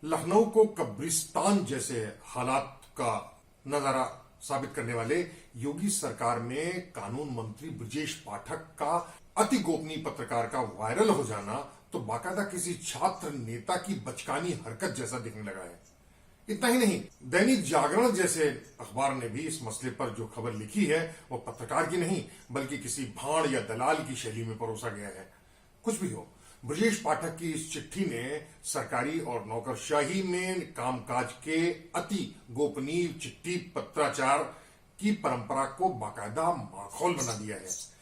लखनऊ को कब्रिस्तान जैसे हालात का नजारा साबित करने वाले योगी सरकार में कानून मंत्री ब्रजेश पाठक का अति गोपनीय पत्रकार का वायरल हो जाना तो बाकायदा किसी छात्र नेता की बचकानी हरकत जैसा दिखने लगा है। इतना ही नहीं, दैनिक जागरण जैसे अखबार ने भी इस मसले पर जो खबर लिखी है वो पत्रकार की नहीं बल्कि किसी भाड़ या दलाल की शैली में परोसा गया है। कुछ भी हो, ब्रजेश पाठक की इस चिट्ठी ने सरकारी और नौकरशाही में कामकाज के अति गोपनीय चिट्ठी पत्राचार की परंपरा को बाकायदा माखौल बना दिया है।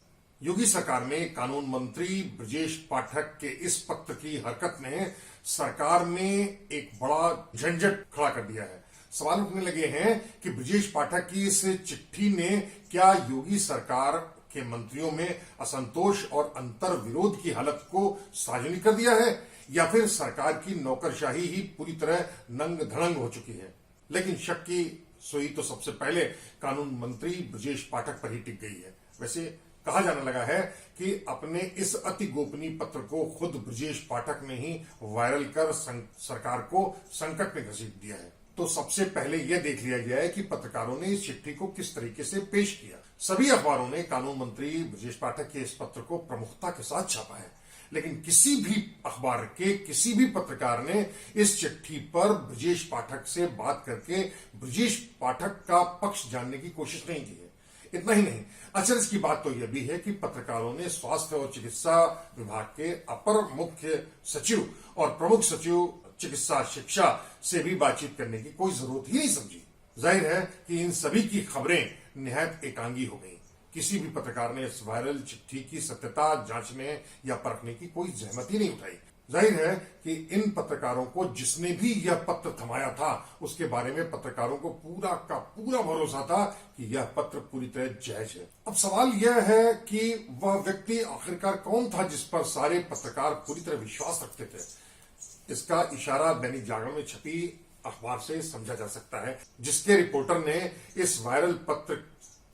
योगी सरकार में कानून मंत्री ब्रजेश पाठक के इस पत्र की हरकत ने सरकार में एक बड़ा झंझट खड़ा कर दिया है। सवाल उठने लगे हैं कि ब्रजेश पाठक की इस चिट्ठी ने क्या योगी सरकार के मंत्रियों में असंतोष और अंतर विरोध की हालत को सार्वजनिक कर दिया है या फिर सरकार की नौकरशाही ही पूरी तरह नंग धड़ंग हो चुकी है। लेकिन शक की सुई तो सबसे पहले कानून मंत्री ब्रजेश पाठक पर ही टिक गई है। वैसे कहा जाने लगा है कि अपने इस अति गोपनीय पत्र को खुद ब्रजेश पाठक ने ही वायरल कर सरकार को संकट में घसीट दिया है। तो सबसे पहले यह देख लिया गया है कि पत्रकारों ने इस चिट्ठी को किस तरीके से पेश किया। सभी अखबारों ने कानून मंत्री ब्रजेश पाठक के इस पत्र को प्रमुखता के साथ छापा है, लेकिन किसी भी अखबार के किसी भी पत्रकार ने इस चिट्ठी पर ब्रजेश पाठक से बात करके ब्रजेश पाठक का पक्ष जानने की कोशिश नहीं की है। इतना ही नहीं, अचरज की बात तो यह भी है कि पत्रकारों ने स्वास्थ्य और चिकित्सा विभाग के अपर मुख्य सचिव और प्रमुख सचिव चिकित्सा शिक्षा से भी बातचीत करने की कोई जरूरत ही नहीं समझी। जाहिर है कि इन सभी की खबरें निहायत एकांगी हो गई। किसी भी पत्रकार ने इस वायरल चिट्ठी की सत्यता जांचने या परखने की कोई जहमत ही नहीं उठाई। जाहिर है कि इन पत्रकारों को जिसने भी यह पत्र थमाया था उसके बारे में पत्रकारों को पूरा का पूरा भरोसा था कि यह पत्र पूरी तरह जायज है। अब सवाल यह है कि वह व्यक्ति आखिरकार कौन था जिस पर सारे पत्रकार पूरी तरह विश्वास रखते थे। इसका इशारा दैनिक जागरण में छपी अखबार से समझा जा सकता है, जिसके रिपोर्टर ने इस वायरल पत्र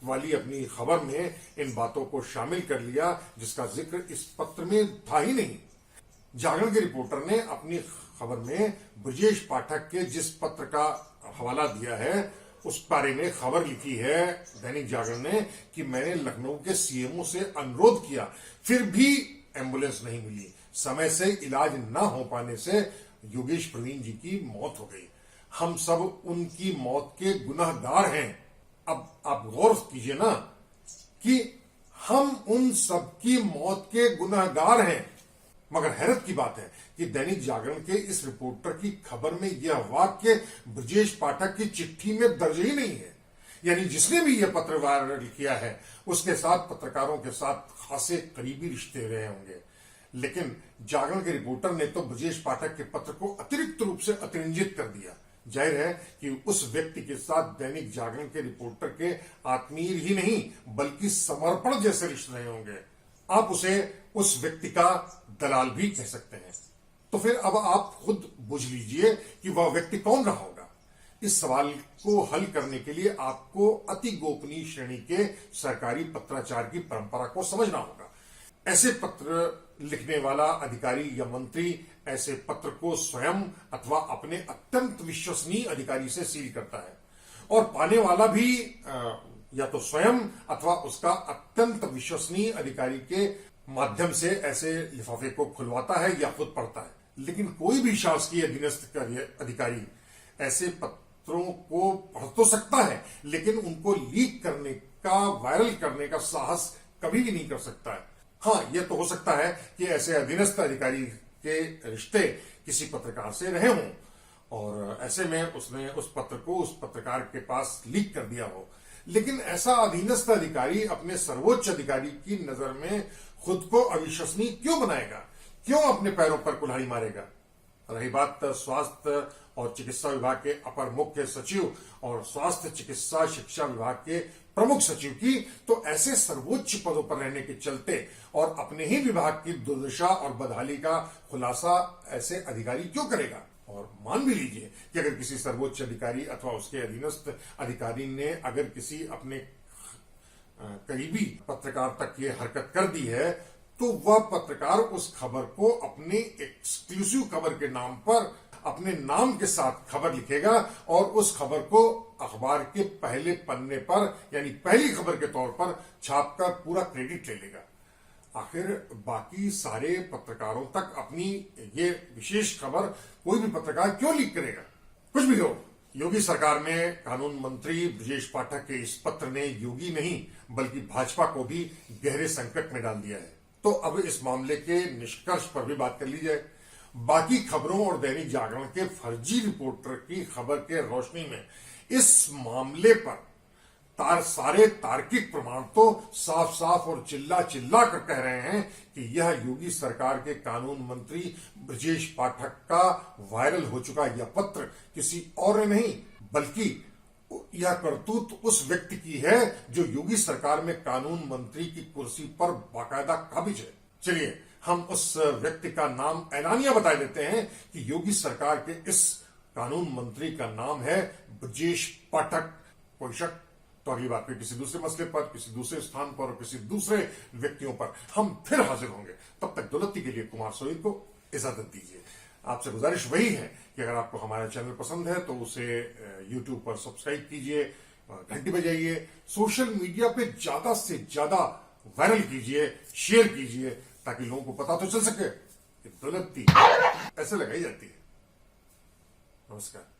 वाली अपनी खबर में इन बातों को शामिल कर लिया जिसका जिक्र इस पत्र में था ही नहीं। जागरण के रिपोर्टर ने अपनी खबर में ब्रजेश पाठक के जिस पत्र का हवाला दिया है उस बारे में खबर लिखी है दैनिक जागरण ने कि मैंने लखनऊ के सीएमओ से अनुरोध किया, फिर भी एम्बुलेंस नहीं मिली। समय से इलाज न हो पाने से योगेश प्रवीण जी की मौत हो गई। हम सब उनकी मौत के गुनहगार हैं। अब आप गौर कीजिए ना कि हम उन सब की मौत के गुनहगार हैं। मगर हैरत की बात है कि दैनिक जागरण के इस रिपोर्टर की खबर में यह वाक्य ब्रजेश पाठक की चिट्ठी में दर्ज ही नहीं है। यानी जिसने भी यह पत्र वायरल किया है उसके साथ पत्रकारों के साथ खासे करीबी रिश्ते रहे होंगे। लेकिन जागरण के रिपोर्टर ने तो ब्रजेश पाठक के पत्र को अतिरिक्त रूप से अतिरंजित कर दिया। जाहिर है कि उस व्यक्ति के साथ दैनिक जागरण के रिपोर्टर के आत्मीय ही नहीं बल्कि समर्पण जैसे रिश्ते रहे होंगे। आप उसे उस व्यक्ति का दलाल भी कह सकते हैं। तो फिर अब आप खुद बुझ लीजिए कि वह व्यक्ति कौन रहा होगा। इस सवाल को हल करने के लिए आपको अति गोपनीय श्रेणी के सरकारी पत्राचार की परंपरा को समझना होगा। ऐसे पत्र लिखने वाला अधिकारी या मंत्री ऐसे पत्र को स्वयं अथवा अपने अत्यंत विश्वसनीय अधिकारी से सील करता है और पाने वाला भी या तो स्वयं अथवा उसका अत्यंत विश्वसनीय अधिकारी के माध्यम से ऐसे लिफाफे को खुलवाता है या खुद पढ़ता है। लेकिन कोई भी शासकीय अधीनस्थ अधिकारी ऐसे पत्रों को पढ़ तो सकता है लेकिन उनको लीक करने का, वायरल करने का साहस कभी भी नहीं कर सकता है। हाँ, यह तो हो सकता है कि ऐसे अधीनस्थ अधिकारी के रिश्ते किसी पत्रकार से रहे हों और ऐसे में उसने उस पत्र को उस पत्रकार के पास लीक कर दिया हो। लेकिन ऐसा अधीनस्थ अधिकारी अपने सर्वोच्च अधिकारी की नजर में खुद को अविश्वसनीय क्यों बनाएगा? क्यों अपने पैरों पर कुल्हाड़ी मारेगा? रही बात स्वास्थ्य और चिकित्सा विभाग के अपर मुख्य सचिव और स्वास्थ्य चिकित्सा शिक्षा विभाग के प्रमुख सचिव की, तो ऐसे सर्वोच्च पदों पर रहने के चलते और अपने ही विभाग की दुर्दशा और बदहाली का खुलासा ऐसे अधिकारी क्यों करेगा? और मान भी लीजिए कि अगर किसी सर्वोच्च अधिकारी अथवा उसके अधीनस्थ अधिकारी ने अगर किसी अपने करीबी पत्रकार तक ये हरकत कर दी है तो वह पत्रकार उस खबर को अपनी एक्सक्लूसिव खबर के नाम पर अपने नाम के साथ खबर लिखेगा और उस खबर को अखबार के पहले पन्ने पर यानी पहली खबर के तौर पर छापकर पूरा क्रेडिट ले लेगा। आखिर बाकी सारे पत्रकारों तक अपनी ये विशेष खबर कोई भी पत्रकार क्यों लीक करेगा? कुछ भी हो, योगी सरकार में कानून मंत्री ब्रजेश पाठक के इस पत्र ने योगी नहीं बल्कि भाजपा को भी गहरे संकट में डाल दिया है। तो अब इस मामले के निष्कर्ष पर भी बात कर ली जाए। बाकी खबरों और दैनिक जागरण के फर्जी रिपोर्टर की खबर के रोशनी में इस मामले पर सारे तार्किक प्रमाण तो साफ साफ और चिल्ला चिल्ला कर कह रहे हैं कि यह योगी सरकार के कानून मंत्री ब्रजेश पाठक का वायरल हो चुका यह पत्र किसी और ने नहीं बल्कि यह करतूत उस व्यक्ति की है जो योगी सरकार में कानून मंत्री की कुर्सी पर बाकायदा काबिज है। चलिए हम उस व्यक्ति का नाम ऐलानिया बता देते हैं कि योगी सरकार के इस कानून मंत्री का नाम है ब्रजेश पाठक। कोई शक? तो अगली बार फिर किसी दूसरे मसले पर, किसी दूसरे स्थान पर और किसी दूसरे व्यक्तियों पर हम फिर हाजिर होंगे। तब तक दौलती के लिए कुमार सोई को इजाजत दीजिए। आपसे गुजारिश वही है कि अगर आपको हमारा चैनल पसंद है तो उसे YouTube पर सब्सक्राइब कीजिए, घंटी बजाइए, सोशल मीडिया पे ज्यादा से ज्यादा वायरल कीजिए, शेयर कीजिए ताकि लोगों को पता तो चल सके कि दौलती ऐसे लगाई जाती है। नमस्कार।